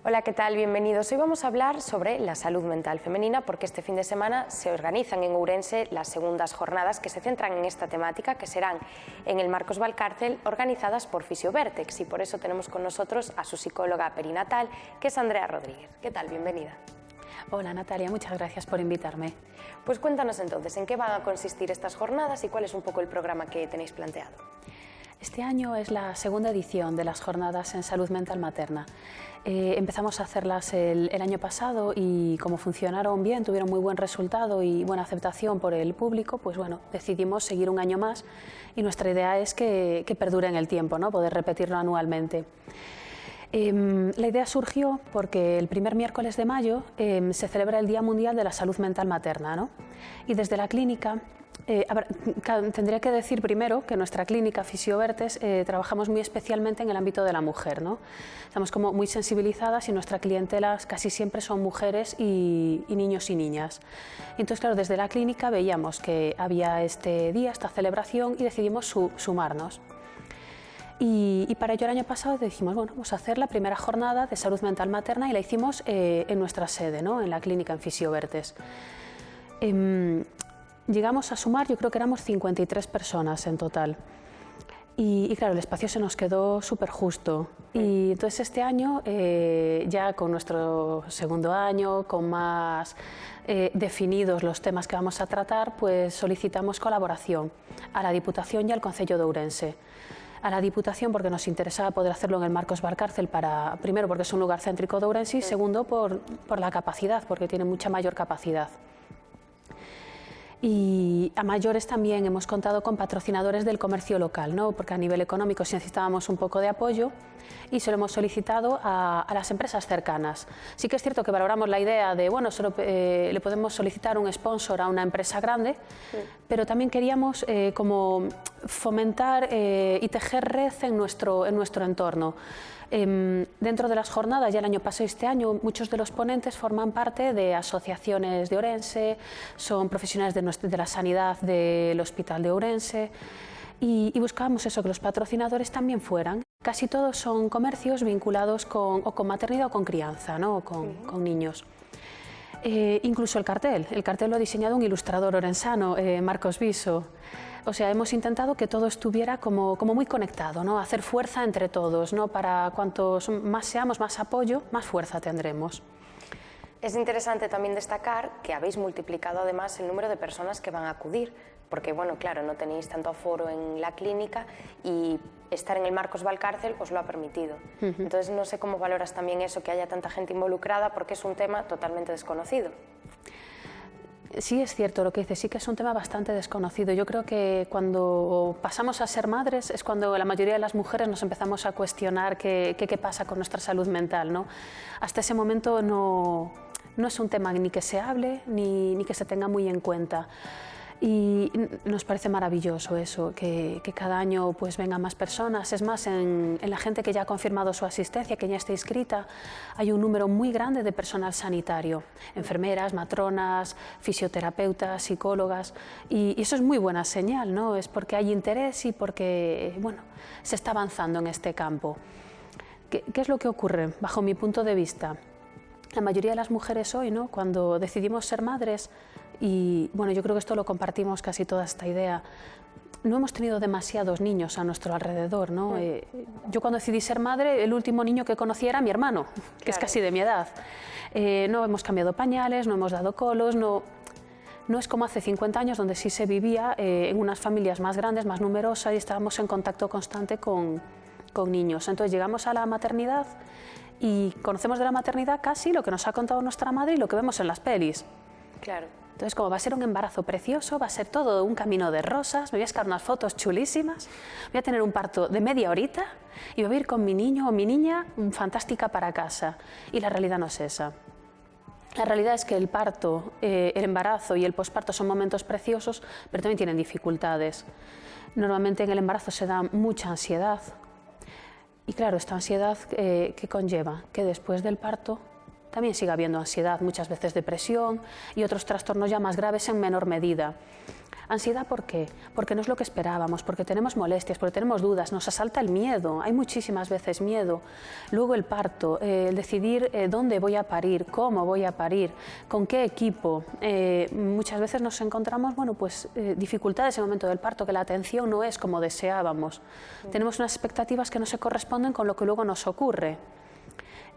Hola, ¿qué tal? Bienvenidos. Hoy vamos a hablar sobre la salud mental femenina porque este fin de semana se organizan en Ourense las segundas jornadas que se centran en esta temática, que serán en el Marcos Valcárcel, organizadas por Fisiovértex, y por eso tenemos con nosotros a su psicóloga perinatal, que es Andrea Rodríguez. ¿Qué tal? Bienvenida. Hola Natalia, muchas gracias por invitarme. Pues cuéntanos entonces, ¿en qué van a consistir estas jornadas y cuál es un poco el programa que tenéis planteado? Este año es la segunda edición de las jornadas en salud mental materna. Empezamos a hacerlas el año pasado y como funcionaron bien, tuvieron muy buen resultado y buena aceptación por el público, pues bueno, decidimos seguir un año más y nuestra idea es que perdure en el tiempo, ¿no? Poder repetirlo anualmente. La idea surgió porque el primer miércoles de mayo se celebra el Día Mundial de la Salud Mental Materna, ¿no? Y desde la clínica, tendría que decir primero que nuestra clínica Fisiovértex trabajamos muy especialmente en el ámbito de la mujer, ¿no? Estamos como muy sensibilizadas y nuestra clientela casi siempre son mujeres y niños y niñas. Entonces, claro, desde la clínica veíamos que había este día, esta celebración, y decidimos sumarnos. Y para ello el año pasado dijimos, bueno, vamos a hacer la primera jornada de salud mental materna y la hicimos en nuestra sede, ¿no? En la clínica en Fisiovértex. Llegamos a sumar, yo creo que éramos 53 personas en total. Y claro, el espacio se nos quedó súper justo. Y entonces este año, ya con nuestro segundo año, con más definidos los temas que vamos a tratar, pues solicitamos colaboración a la Diputación y al Concello de Ourense. A la Diputación porque nos interesaba poder hacerlo en el Marcos Valcárcel, primero porque es un lugar céntrico de Ourense y segundo por la capacidad, porque tiene mucha mayor capacidad. Y a mayores también hemos contado con patrocinadores del comercio local, ¿no? Porque a nivel económico sí necesitábamos un poco de apoyo y se lo hemos solicitado a las empresas cercanas. Sí que es cierto que valoramos la idea de, bueno, solo le podemos solicitar un sponsor a una empresa grande, sí, pero también queríamos como fomentar y tejer red en nuestro entorno. Dentro de las jornadas, ya el año pasado y este año, muchos de los ponentes forman parte de asociaciones de Ourense, son profesionales de la sanidad del Hospital de Ourense y buscábamos eso, que los patrocinadores también fueran. Casi todos son comercios vinculados con maternidad o con crianza, ¿no? con niños. Incluso el cartel lo ha diseñado un ilustrador orensano, Marcos Viso. O sea, hemos intentado que todo estuviera como muy conectado, ¿no? Hacer fuerza entre todos, ¿no? Para cuantos más seamos, más apoyo, más fuerza tendremos. Es interesante también destacar que habéis multiplicado además el número de personas que van a acudir, porque, bueno, claro, no tenéis tanto aforo en la clínica y estar en el Marcos Valcárcel os lo ha permitido. Entonces, no sé cómo valoras también eso, que haya tanta gente involucrada, porque es un tema totalmente desconocido. Sí, es cierto lo que dices, sí que es un tema bastante desconocido. Yo creo que cuando pasamos a ser madres es cuando la mayoría de las mujeres nos empezamos a cuestionar qué pasa con nuestra salud mental, ¿no? Hasta ese momento no es un tema ni que se hable ni que se tenga muy en cuenta. Y nos parece maravilloso eso, que cada año pues vengan más personas. Es más, en la gente que ya ha confirmado su asistencia, que ya está inscrita, hay un número muy grande de personal sanitario, enfermeras, matronas, fisioterapeutas, psicólogas, y eso es muy buena señal, ¿no? Es porque hay interés y porque, bueno, se está avanzando en este campo. ¿Qué es lo que ocurre, bajo mi punto de vista? La mayoría de las mujeres hoy, ¿no? Cuando decidimos ser madres, y bueno, yo creo que esto lo compartimos casi toda esta idea, no hemos tenido demasiados niños a nuestro alrededor, ¿no? Yo cuando decidí ser madre, el último niño que conocí era mi hermano, que es casi de mi edad. No hemos cambiado pañales, no hemos dado colos, no es como hace 50 años donde sí se vivía en unas familias más grandes, más numerosas y estábamos en contacto constante con niños. Entonces llegamos a la maternidad y conocemos de la maternidad casi lo que nos ha contado nuestra madre y lo que vemos en las pelis. Claro. Entonces, como va a ser un embarazo precioso, va a ser todo un camino de rosas, me voy a sacar unas fotos chulísimas, voy a tener un parto de media horita y voy a ir con mi niño o mi niña fantástica para casa. Y la realidad no es esa. La realidad es que el parto, el embarazo y el posparto son momentos preciosos, pero también tienen dificultades. Normalmente en el embarazo se da mucha ansiedad. Y claro, esta ansiedad que conlleva que después del parto también sigue habiendo ansiedad, muchas veces depresión y otros trastornos ya más graves en menor medida. Ansiedad, ¿por qué? Porque no es lo que esperábamos, porque tenemos molestias, porque tenemos dudas, nos asalta el miedo, hay muchísimas veces miedo. Luego el parto, el decidir dónde voy a parir, cómo voy a parir, con qué equipo. Muchas veces nos encontramos, bueno, pues dificultades en el momento del parto, que la atención no es como deseábamos. Tenemos unas expectativas que no se corresponden con lo que luego nos ocurre.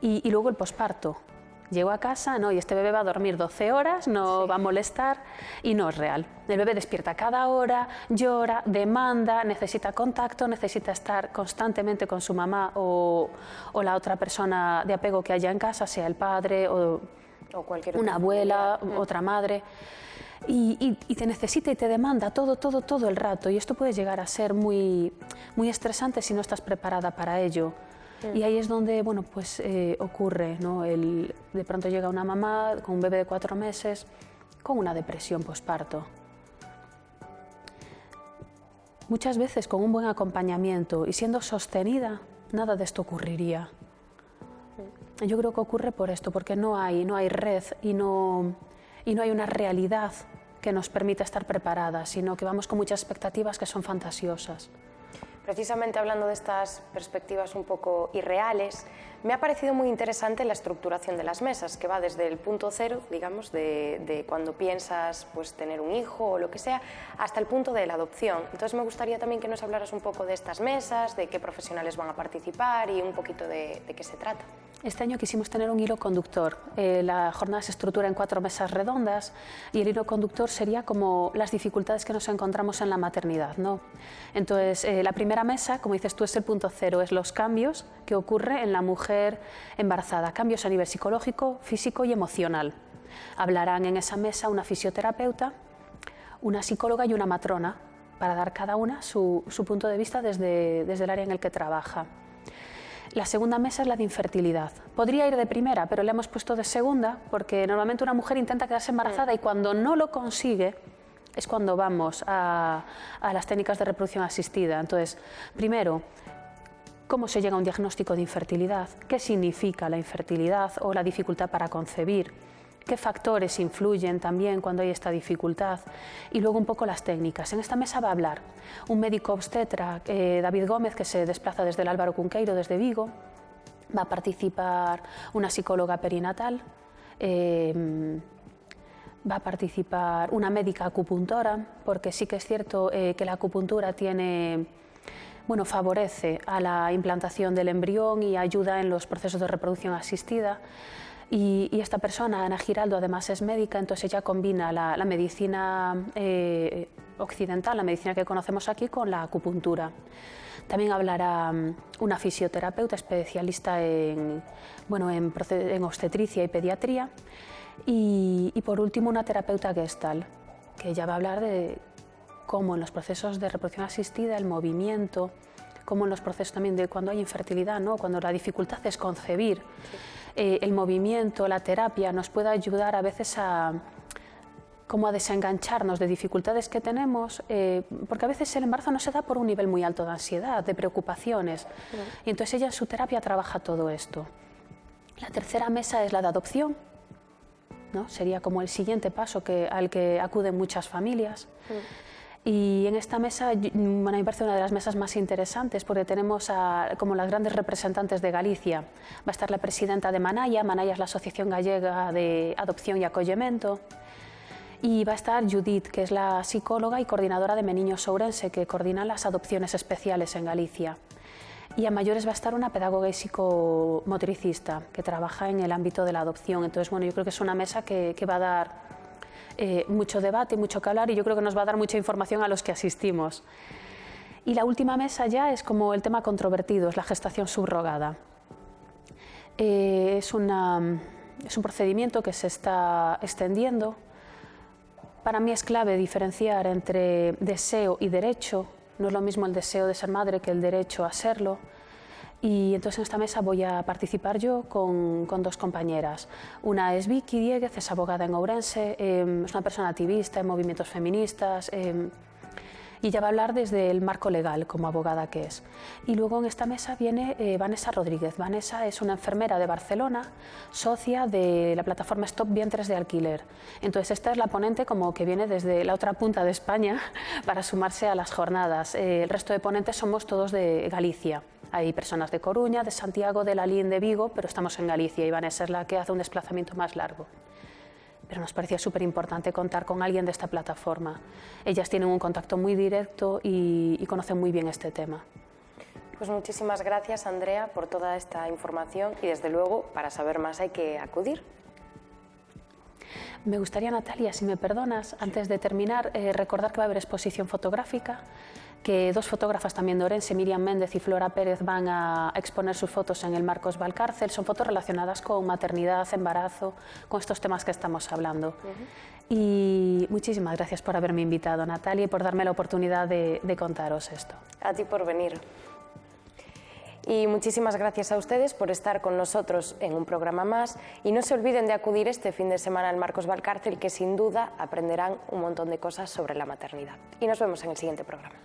Y luego el posparto. Llego a casa, no, y este bebé va a dormir 12 horas, no va a molestar, y no es real. El bebé despierta cada hora, llora, demanda, necesita contacto, necesita estar constantemente con su mamá o la otra persona de apego que haya en casa, sea el padre o cualquier una abuela, otra madre. Y te necesita y te demanda todo el rato, y esto puede llegar a ser muy estresante si no estás preparada para ello. Y ahí es donde, bueno, pues ocurre, ¿no? De pronto llega una mamá con un bebé de 4 meses con una depresión posparto. Muchas veces con un buen acompañamiento y siendo sostenida, nada de esto ocurriría. Yo creo que ocurre por esto, porque no hay red y no hay una realidad que nos permita estar preparadas, sino que vamos con muchas expectativas que son fantasiosas. Precisamente hablando de estas perspectivas un poco irreales, me ha parecido muy interesante la estructuración de las mesas, que va desde el punto cero, digamos, de cuando piensas pues, tener un hijo o lo que sea, hasta el punto de la adopción. Entonces me gustaría también que nos hablaras un poco de estas mesas, de qué profesionales van a participar y un poquito de qué se trata. Este año quisimos tener un hilo conductor. La jornada se estructura en 4 mesas redondas y el hilo conductor sería como las dificultades que nos encontramos en la maternidad, ¿no? Entonces, la primera mesa, como dices tú, es el punto cero, es los cambios que ocurre en la mujer embarazada, cambios a nivel psicológico, físico y emocional. Hablarán en esa mesa una fisioterapeuta, una psicóloga y una matrona, para dar cada una su punto de vista desde el área en el que trabaja. La segunda mesa es la de infertilidad. Podría ir de primera, pero le hemos puesto de segunda porque normalmente una mujer intenta quedarse embarazada y cuando no lo consigue es cuando vamos a las técnicas de reproducción asistida. Entonces, primero, ¿cómo se llega a un diagnóstico de infertilidad? ¿Qué significa la infertilidad o la dificultad para concebir? ¿Qué factores influyen también cuando hay esta dificultad? Y luego un poco las técnicas. En esta mesa va a hablar un médico obstetra, David Gómez, que se desplaza desde el Álvaro Cunqueiro, desde Vigo. Va a participar una psicóloga perinatal. Va a participar una médica acupuntora, porque sí que es cierto que la acupuntura favorece a la implantación del embrión y ayuda en los procesos de reproducción asistida. Y esta persona, Ana Giraldo, además es médica, entonces ella combina la medicina occidental, la medicina que conocemos aquí, con la acupuntura. También hablará una fisioterapeuta especialista en obstetricia y pediatría. Y por último, una terapeuta Gestalt, que ella va a hablar de cómo en los procesos de reproducción asistida, el movimiento, como en los procesos también de cuando hay infertilidad, ¿no? Cuando la dificultad es concebir. Sí. El movimiento, la terapia nos puede ayudar a veces a desengancharnos de dificultades que tenemos, porque a veces el embarazo no se da por un nivel muy alto de ansiedad, de preocupaciones, y entonces ella en su terapia trabaja todo esto. La tercera mesa es la de adopción, ¿no? Sería como el siguiente paso al que acuden muchas familias. Y en esta mesa, a mí me parece una de las mesas más interesantes porque tenemos como las grandes representantes de Galicia. Va a estar la presidenta de Manaya, Manaya es la Asociación Gallega de Adopción y Acollemento, y va a estar Judith, que es la psicóloga y coordinadora de Meniños Ourense, que coordina las adopciones especiales en Galicia. Y a mayores va a estar una pedagoga y psicomotricista que trabaja en el ámbito de la adopción. Entonces, bueno, yo creo que es una mesa que va a dar mucho debate y mucho que hablar, y yo creo que nos va a dar mucha información a los que asistimos. Y la última mesa ya es como el tema controvertido, es la gestación subrogada. Es un procedimiento que se está extendiendo. Para mí es clave diferenciar entre deseo y derecho. No es lo mismo el deseo de ser madre que el derecho a serlo. Y entonces en esta mesa voy a participar yo con 2 compañeras. Una es Vicky Dieguez, es abogada en Ourense, es una persona activista en movimientos feministas, Y ella va a hablar desde el marco legal, como abogada que es. Y luego en esta mesa viene Vanessa Rodríguez. Vanessa es una enfermera de Barcelona, socia de la plataforma Stop Vientres de Alquiler. Entonces esta es la ponente como que viene desde la otra punta de España para sumarse a las jornadas. El resto de ponentes somos todos de Galicia. Hay personas de Coruña, de Santiago, de Lalín, de Vigo, pero estamos en Galicia y Vanessa es la que hace un desplazamiento más largo. Pero nos parecía súper importante contar con alguien de esta plataforma. Ellas tienen un contacto muy directo y conocen muy bien este tema. Pues muchísimas gracias, Andrea, por toda esta información y desde luego, para saber más hay que acudir. Me gustaría, Natalia, si me perdonas, antes de terminar, recordar que va a haber exposición fotográfica, que dos fotógrafas también de Orense, Miriam Méndez y Flora Pérez, van a exponer sus fotos en el Marcos Valcárcel. Son fotos relacionadas con maternidad, embarazo, con estos temas que estamos hablando. Y muchísimas gracias por haberme invitado, Natalia, y por darme la oportunidad de contaros esto. A ti por venir. Y muchísimas gracias a ustedes por estar con nosotros en un programa más y no se olviden de acudir este fin de semana al Marcos Valcárcel, que sin duda aprenderán un montón de cosas sobre la maternidad. Y nos vemos en el siguiente programa.